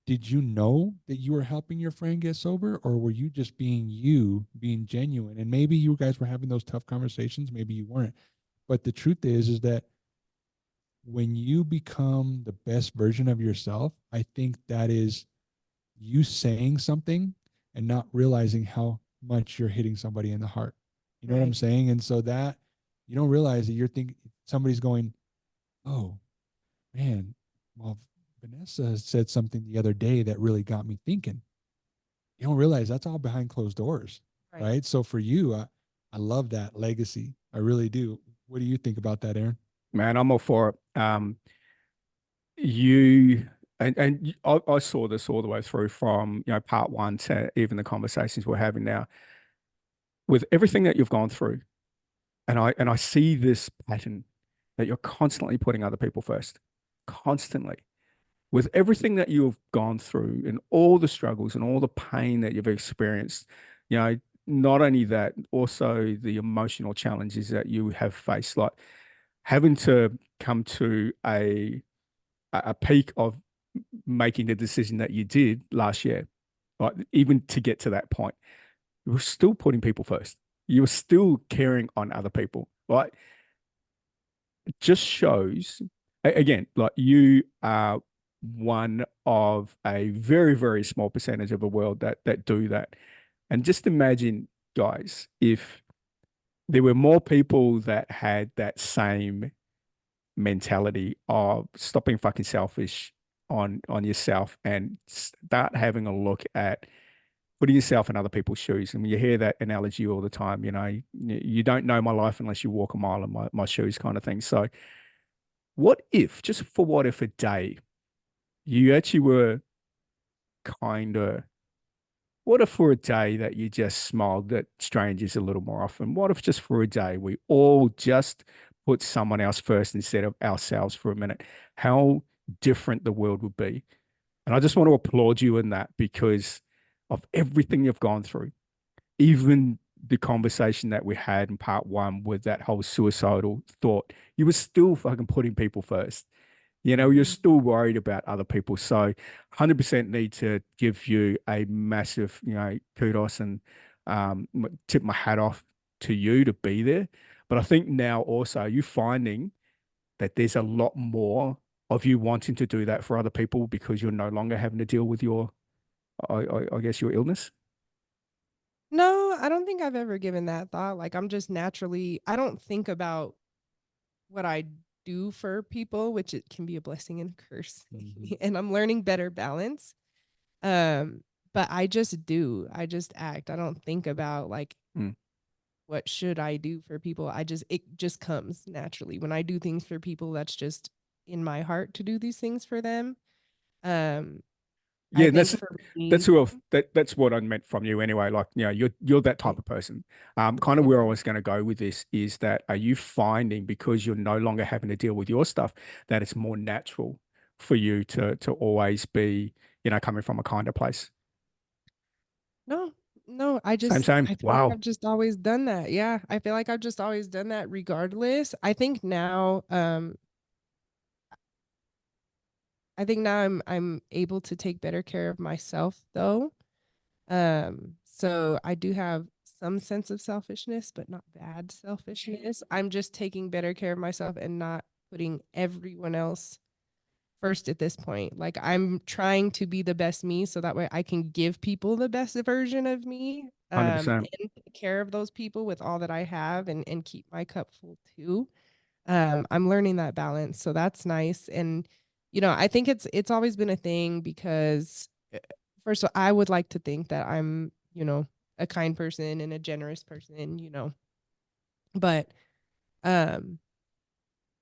Speaker 1: Did you know that you were helping your friend get sober, or were you just being you, being genuine? And maybe you guys were having those tough conversations, maybe you weren't. But the truth is that when you become the best version of yourself, I think that is you saying something and not realizing how much you're hitting somebody in the heart. You know what I'm
Speaker 3: Right.
Speaker 1: saying? And so that you don't realize that you're thinking somebody's going, oh man, well, Vanessa said something the other day that really got me thinking. You don't realize that's all behind closed doors,
Speaker 3: Right.
Speaker 1: right? So for you, I love that legacy. I really do. What do you think about that, Aaron?
Speaker 2: Man, I'm all for it. You I saw this all the way through from part one to even the conversations we're having now with everything that you've gone through, and I see this pattern that you're constantly putting other people first, constantly. With everything that you've gone through and all the struggles and all the pain that you've experienced, you know, not only that, also the emotional challenges that you have faced, like having to come to a peak of making the decision that you did last year, like even to get to that point, you were still putting people first. You were still caring on other people. Like it just shows again, like you are one of a very, very small percentage of the world that do that. And just imagine, guys, if there were more people that had that same mentality of stop being fucking selfish on yourself and start having a look at putting yourself in other people's shoes. And you hear that analogy all the time, you don't know my life unless you walk a mile in my shoes kind of thing. So what if, just for what if a day, you actually were kinder What if for a day that you just smiled at strangers a little more often? What if just for a day we all just put someone else first instead of ourselves for a minute? How different the world would be. And I just want to applaud you in that because of everything you've gone through, even the conversation that we had in part one with that whole suicidal thought, you were still fucking putting people first. You know, you're
Speaker 3: Mhm.
Speaker 2: still worried about other people. So 100% need to give you a massive, kudos and tip my hat off to you to be there. But I think now also you finding that there's a lot more of you wanting to do that for other people because you're no longer having to deal with your, I guess, your illness.
Speaker 3: No, I don't think I've ever given that thought. Like I'm just naturally, I don't think about what I do for people, which it can be a blessing and a curse.
Speaker 1: Mhm.
Speaker 3: And I'm learning better balance. Um, but I just do. I just act. I don't think about like
Speaker 2: Mm.
Speaker 3: what should I do for people. It just comes naturally. When I do things for people, that's just in my heart to do these things for them. Um, I
Speaker 2: Yeah, and
Speaker 3: think
Speaker 2: that's
Speaker 3: for
Speaker 2: that's
Speaker 3: me,
Speaker 2: who I've, that's what I meant from you anyway. Like, you're that type
Speaker 3: yeah,
Speaker 2: of person. Kind of where I was going to go with this is that are you finding because you're no longer having to deal with your stuff that it's more natural for you to always be, coming from a kinder place?
Speaker 3: no, no,
Speaker 2: Same, same.
Speaker 3: I feel like
Speaker 2: Wow.
Speaker 3: I've just always done that. Yeah, I feel like I've just always done that regardless. I think now I'm able to take better care of myself though. So I do have some sense of selfishness, but not bad selfishness. I'm just taking better care of myself and not putting everyone else first at this point. Like I'm trying to be the best me so that way I can give people the best version of me.
Speaker 2: 100%.
Speaker 3: And take care of those people with all that I have and keep my cup full too. I'm learning that balance, so that's nice. And I think it's always been a thing because first of all, I would like to think that I'm, a kind person and a generous person, but um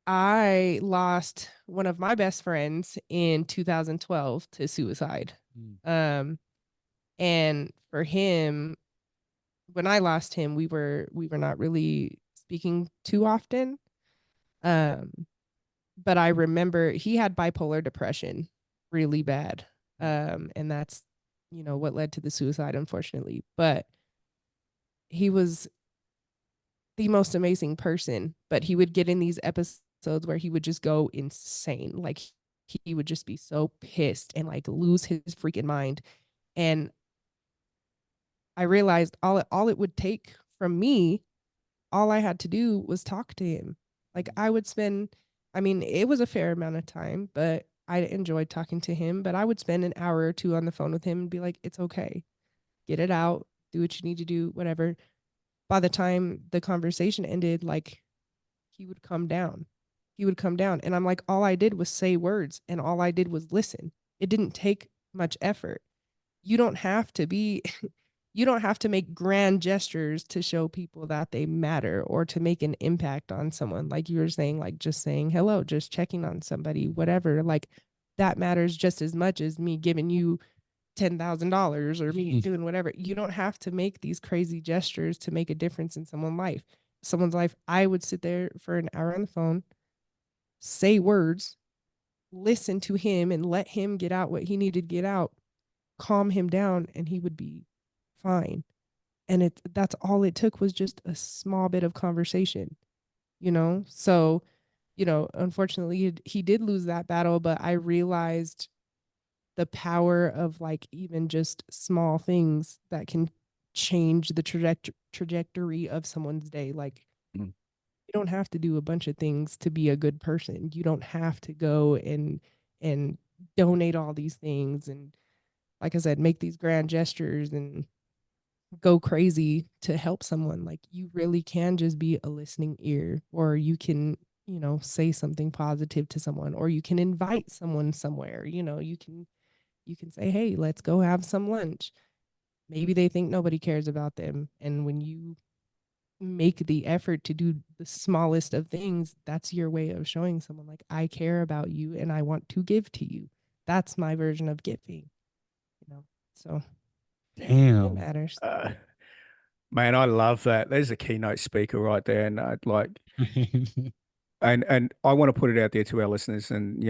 Speaker 3: I lost one of my best friends in 2012 to suicide.
Speaker 1: Mm.
Speaker 3: Um and for him, when I lost him, we were not really speaking too often. Um but I remember he had bipolar depression really bad. And that's, what led to the suicide, unfortunately. But he was the most amazing person, but he would get in these episodes where he would just go insane. Like he would just be so pissed and like lose his freaking mind. And I realized all it would take from me, all I had to do was talk to him. Like I would spend, I mean, it was a fair amount of time, but I enjoyed talking to him. But I would spend an hour or two on the phone with him and be like, it's okay. Get it out. Do what you need to do, whatever. By the time the conversation ended, like he would come down. He would come down. And I'm like, all I did was say words and all I did was listen. It didn't take much effort. You don't have to be you don't have to make grand gestures to show people that they matter or to make an impact on someone. Like you were saying, like just saying hello, just checking on somebody, whatever. Like that matters just as much as me giving you $10,000 or me doing whatever. You don't have to make these crazy gestures to make a difference in someone's life. I would sit there for an hour on the phone, say words, listen to him and let him get out what he needed to get out, calm him down, and he would be fine. And that's all it took was just a small bit of conversation, So, unfortunately he did lose that battle, but I realized the power of like even just small things that can change the trajectory of someone's day. Like
Speaker 2: Mm.
Speaker 3: you don't have to do a bunch of things to be a good person. You don't have to go and donate all these things and, like I said, make these grand gestures and go crazy to help someone. Like you really can just be a listening ear, or you can, say something positive to someone, or you can invite someone somewhere. You can say, hey, let's go have some lunch. Maybe they think nobody cares about them. And when you make the effort to do the smallest of things, that's your way of showing someone, like, I care about you and I want to give to you. That's my version of giving, you know? So It
Speaker 1: Damn.
Speaker 3: matters.
Speaker 2: Uh, man, I love that. There's a keynote speaker right there, and like, and I want to put it out there to our listeners and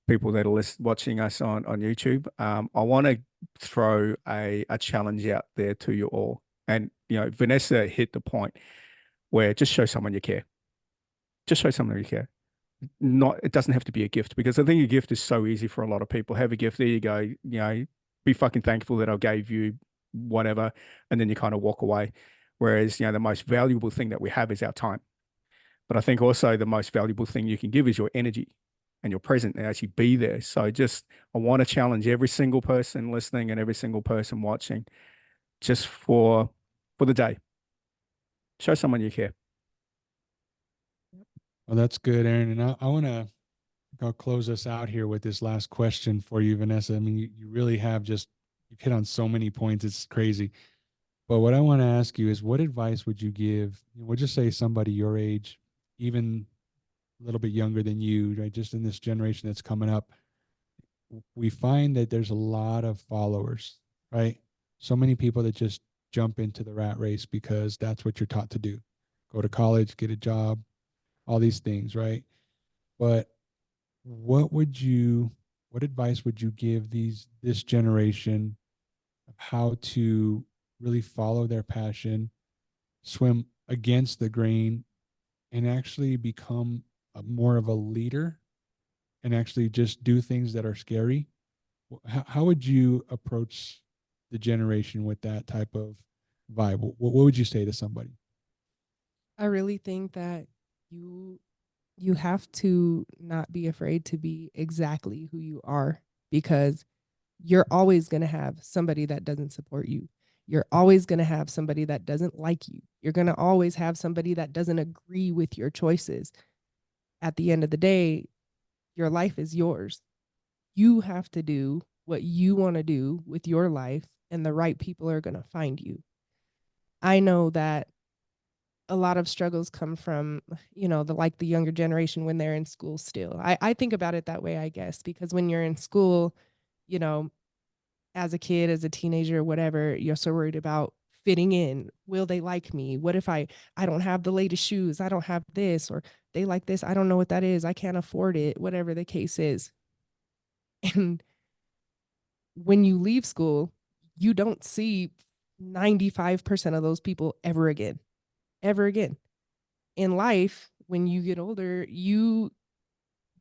Speaker 2: people that are watching us on YouTube. I want to throw a challenge out there to you all, and Vanessa hit the point where just show someone you care. Just show someone you care. Not It doesn't have to be a gift, because I think a gift is so easy for a lot of people. Have a gift, there you go. Be fucking thankful that I gave you whatever, and then you kind of walk away. Whereas the most valuable thing that we have is our time. But I think also the most valuable thing you can give is your energy and your present and actually be there. So just I want to challenge every single person listening and every single person watching, just for the day. Show someone you care.
Speaker 1: Well, that's good, Aaron. And I want to, I'll close us out here with this last question for you, Vanessa. I mean, you really have just, you've hit on so many points. It's crazy. But what I want to ask you is, what advice would you give? We'll just say somebody your age, even a little bit younger than you, right? Just in this generation that's coming up, we find that there's a lot of followers, right? So many people that just jump into the rat race because that's what you're taught to do. Go to college, get a job, all these things, right? But what would you, what advice would you give this generation of how to really follow their passion, swim against the grain, and actually become more of a leader and actually just do things that are scary? How would you approach the generation with that type of vibe? What would you say to somebody?
Speaker 3: I really think that you you have to not be afraid to be exactly who you are, because you're always going to have somebody that doesn't support you. You're always going to have somebody that doesn't like you. You're going to always have somebody that doesn't agree with your choices. At the end of the day, your life is yours. You have to do what you want to do with your life, and the right people are going to find you. I know that a lot of struggles come from, the younger generation when they're in school still. I think about it that way, I guess, because when you're in school, you know, as a kid, as a teenager, whatever, you're so worried about fitting in. Will they like me? What if I don't have the latest shoes? I don't have this, or they like this. I don't know what that is. I can't afford it, whatever the case is. And when you leave school, you don't see 95% of those people ever again. Ever again. In life, when you get older, you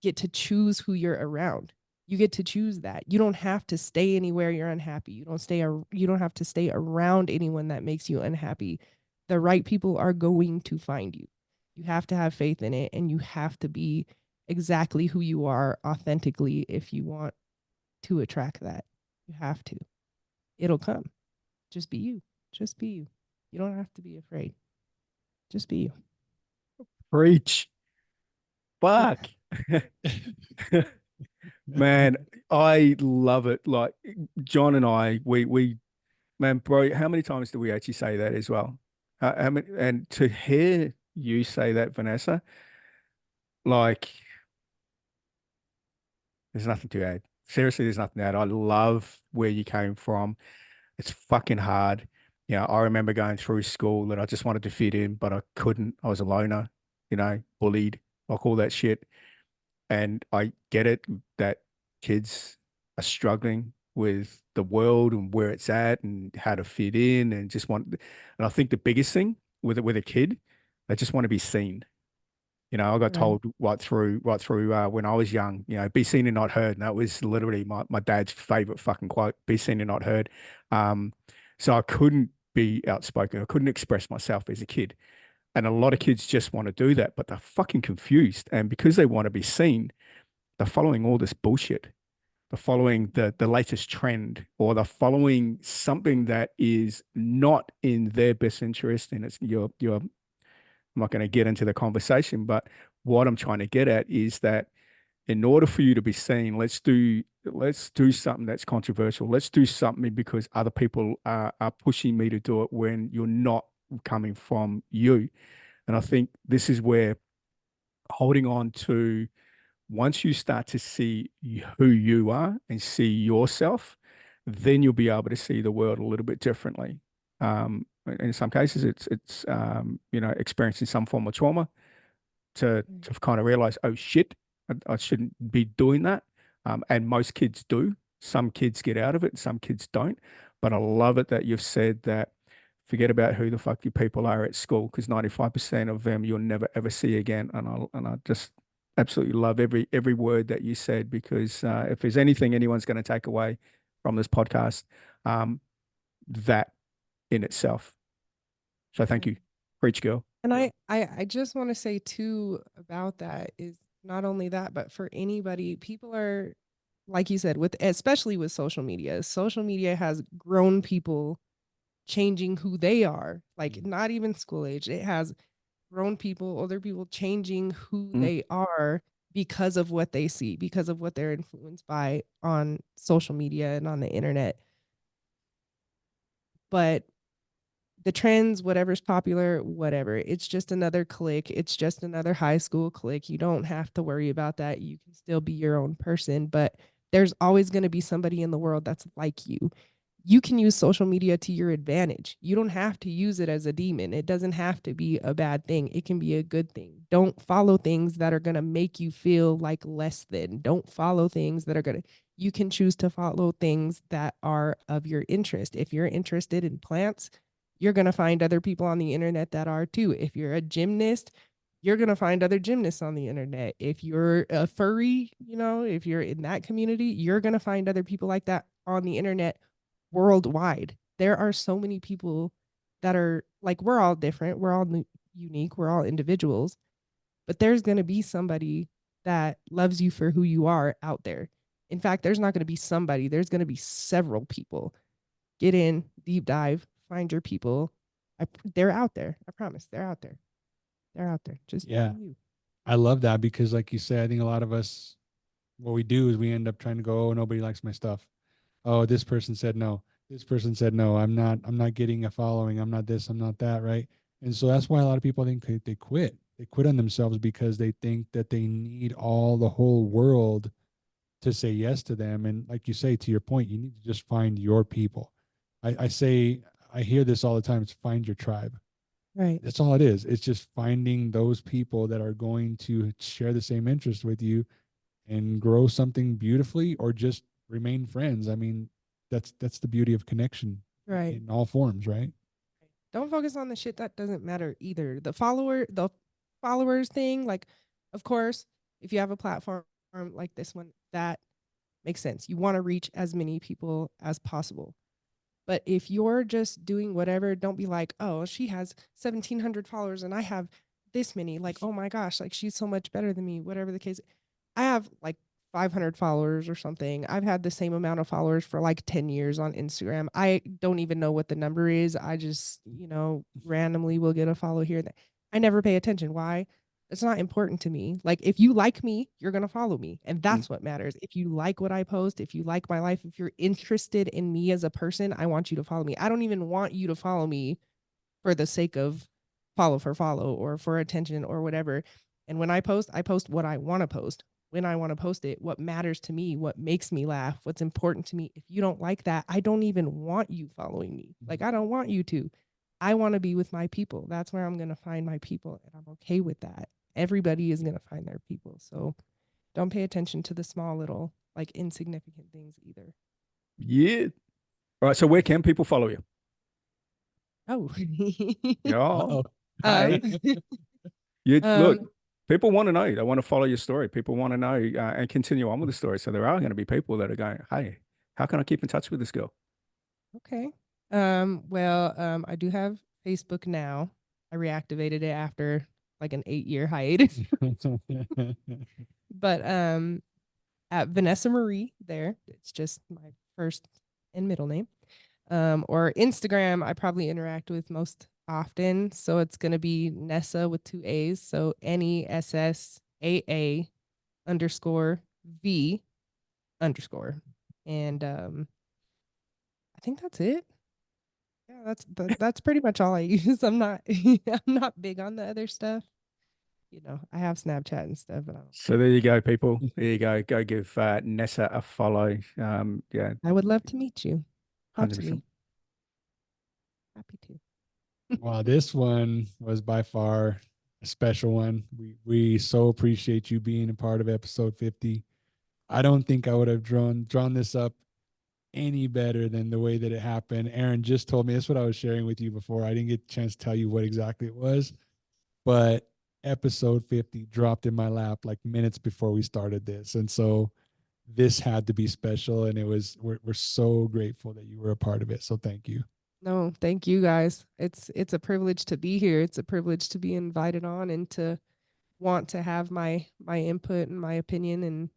Speaker 3: get to choose who you're around. You get to choose that. You don't have to stay anywhere you're unhappy. You don't have to stay around anyone that makes you unhappy. The right people are going to find you. You have to have faith in it, and you have to be exactly who you are authentically if you want to attract that. You have to. It'll come. Just be you. Just be you. You don't have to be afraid. Just be you.
Speaker 2: Preach. Fuck. Man, I love it. Like John and I, we man, bro, how many times do we actually say that as well? How many, and to hear you say that, Vanessa, like there's nothing to add. Seriously, there's nothing to add. I love where you came from. It's fucking hard. I remember going through school that I just wanted to fit in, but I couldn't. I was a loner, bullied, like all that shit. And I get it that kids are struggling with the world and where it's at and how to fit in and just want, and I think the biggest thing with a kid, they just want to be seen. I got
Speaker 3: Right.
Speaker 2: told right through when I was young, be seen and not heard. And that was literally my dad's favorite fucking quote, be seen and not heard. Um, so I couldn't be outspoken. I couldn't express myself as a kid. And a lot of kids just want to do that, but they're fucking confused. And because they want to be seen, they're following all this bullshit. They're following the latest trend, or they're following something that is not in their best interest. And it's I'm not going to get into the conversation, but what I'm trying to get at is that in order for you to be seen, let's do something that's controversial. Let's do something because other people are pushing me to do it when you're not coming from you. And I think this is where holding on to, once you start to see who you are and see yourself, then you'll be able to see the world a little bit differently. In some cases, it's you know, experiencing some form of trauma to kind of realize, oh shit, I shouldn't be doing that. And most kids do. Some kids get out of it, some kids don't. But I love it that you've said that forget about who the fuck you people are at school, because 95% of them you'll never ever see again. And I just absolutely love every word that you said, because if there's anything anyone's going to take away from this podcast, um, that in itself. So thank you. Preach, girl.
Speaker 3: And I just want to say too about that is not only that, but for anybody, people are, like you said, with especially with social media has grown people changing who they are, like not even school age. It has grown people, older people changing who
Speaker 2: Mm.
Speaker 3: they are because of what they see, because of what they're influenced by on social media and on the internet. But the trends, whatever's popular, whatever. It's just another clique. It's just another high school clique. You don't have to worry about that. You can still be your own person, but there's always going to be somebody in the world that's like you. You can use social media to your advantage. You don't have to use it as a demon. It doesn't have to be a bad thing. It can be a good thing. Don't follow things that are going to make you feel like less than. Don't follow things that are going to, you can choose to follow things that are of your interest. If you're interested in plants, you're going to find other people on the internet that are too. If you're a gymnast, you're going to find other gymnasts on the internet. If you're a furry, if you're in that community, you're going to find other people like that on the internet worldwide. There are so many people that are like, we're all different. We're all unique. We're all individuals, but there's going to be somebody that loves you for who you are out there. In fact, there's not going to be somebody, there's going to be several people. Get in, deep dive, find your people. They're out there. I promise. They're out there. They're out there. Just
Speaker 1: Yeah.
Speaker 3: you.
Speaker 1: I love that because, like you said, I think a lot of us, what we do is we end up trying to go, oh, nobody likes my stuff. Oh, this person said no. This person said no. I'm not getting a following. I'm not this. I'm not that. Right. And so that's why a lot of people think they quit. They quit on themselves because they think that they need the whole world to say yes to them. And like you say, to your point, you need to just find your people. I say, I hear this all the time. It's find your tribe.
Speaker 3: Right.
Speaker 1: That's all it is. It's just finding those people that are going to share the same interest with you and grow something beautifully, or just remain friends. I mean, that's the beauty of connection
Speaker 3: Right.
Speaker 1: in all forms, right?
Speaker 3: Don't focus on the shit that doesn't matter either. The followers thing, like, of course, if you have a platform like this one, that makes sense. You want to reach as many people as possible. But if you're just doing whatever, don't be like, oh, she has 1,700 followers and I have this many. Like, oh my gosh, like she's so much better than me, whatever the case. I have like 500 followers or something. I've had the same amount of followers for like 10 years on Instagram. I don't even know what the number is. I just, randomly will get a follow here. I never pay attention. Why? It's not important to me. Like, if you like me, you're going to follow me. And that's what matters. If you like what I post, if you like my life, if you're interested in me as a person, I want you to follow me. I don't even want you to follow me for the sake of follow for follow or for attention or whatever. And when I post what I want to post, when I want to post it, what matters to me, what makes me laugh, what's important to me. If you don't like that, I don't even want you following me. Like, I don't want you to. I want to be with my people. That's where I'm going to find my people. And I'm okay with that. Everybody is going to find their people. So don't pay attention to the small little, like, insignificant things either.
Speaker 2: Yeah. All right. So where can people follow you?
Speaker 3: Oh.
Speaker 2: Yeah.
Speaker 1: Uh-oh.
Speaker 2: Hey, you look.
Speaker 3: um,
Speaker 2: People want to know. They want to follow your story. People want to know and continue on with the story. So there are going to be people that are going, "Hey, how can I keep in touch with this girl?"
Speaker 3: Okay. Well, I do have Facebook now. I reactivated it after like an 8-year hiatus. But at Vanessa Marie there, it's just my first and middle name. Or Instagram, I probably interact with most often. So it's gonna be Nessa with 2 A's. So NESSAA underscore V underscore. And I think that's it. Yeah, that's pretty much all I use. I'm not I'm not big on the other stuff. I have Snapchat and stuff, but
Speaker 2: So there you go, people. There you go. Go give Nessa a follow. Yeah,
Speaker 3: I would love to meet you. Talk to
Speaker 2: 100%.
Speaker 3: me. Happy to.
Speaker 1: Wow, this one was by far a special one. We so appreciate you being a part of episode 50. I don't think I would have drawn this up any better than the way that it happened. Aaron just told me, that's what I was sharing with you before. I didn't get a chance to tell you what exactly it was, but episode 50 dropped in my lap like minutes before we started this. And so this had to be special. And we're so grateful that you were a part of it. So thank you.
Speaker 3: No, thank you guys. It's a privilege to be here. It's a privilege to be invited on and to want to have my input and my opinion and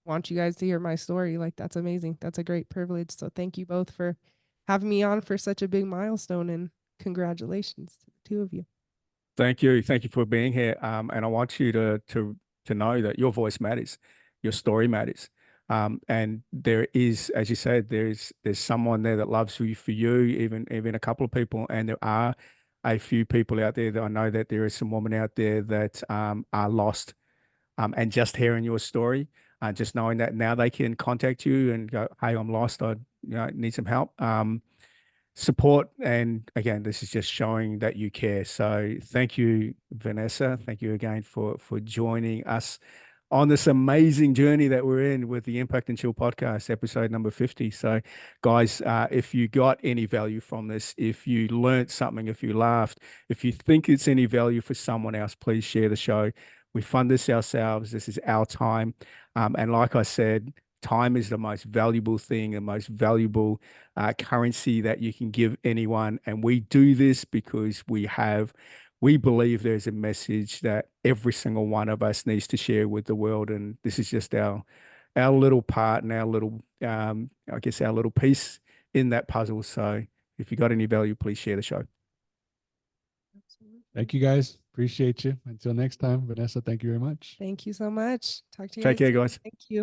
Speaker 3: want you guys to hear my story. Like that's amazing. That's a great privilege. So thank you both for having me on for such a big milestone, and congratulations to the two of you.
Speaker 2: Thank you. Thank you for being here. And I want you to know that your voice matters, your story matters. And there is, as you said, there's someone there that loves you for you, even a couple of people. And there are a few people out there that I know that there is some women out there that are lost. And just hearing your story, just knowing that now they can contact you and go, "Hey, I'm lost. I need some help." Support. And again, this is just showing that you care. So thank you, Vanessa. Thank you again for joining us on this amazing journey that we're in with the Impact and Chill podcast, episode number 50. So, guys, if you got any value from this, if you learned something, if you laughed, if you think it's any value for someone else, please share the show. We fund this ourselves. This is our time. And like I said, time is the most valuable thing, the most valuable currency that you can give anyone. And we do this because we believe there's a message that every single one of us needs to share with the world. And this is just our little part and our little, I guess, our little piece in that puzzle. So if you got any value, please share the show.
Speaker 1: Thank you guys. Appreciate you. Until next time, Vanessa, thank you very much.
Speaker 3: Thank you so much. Talk to you
Speaker 2: Take
Speaker 3: guys
Speaker 2: care,
Speaker 3: soon.
Speaker 2: guys.
Speaker 3: Thank you.
Speaker 2: Thank you.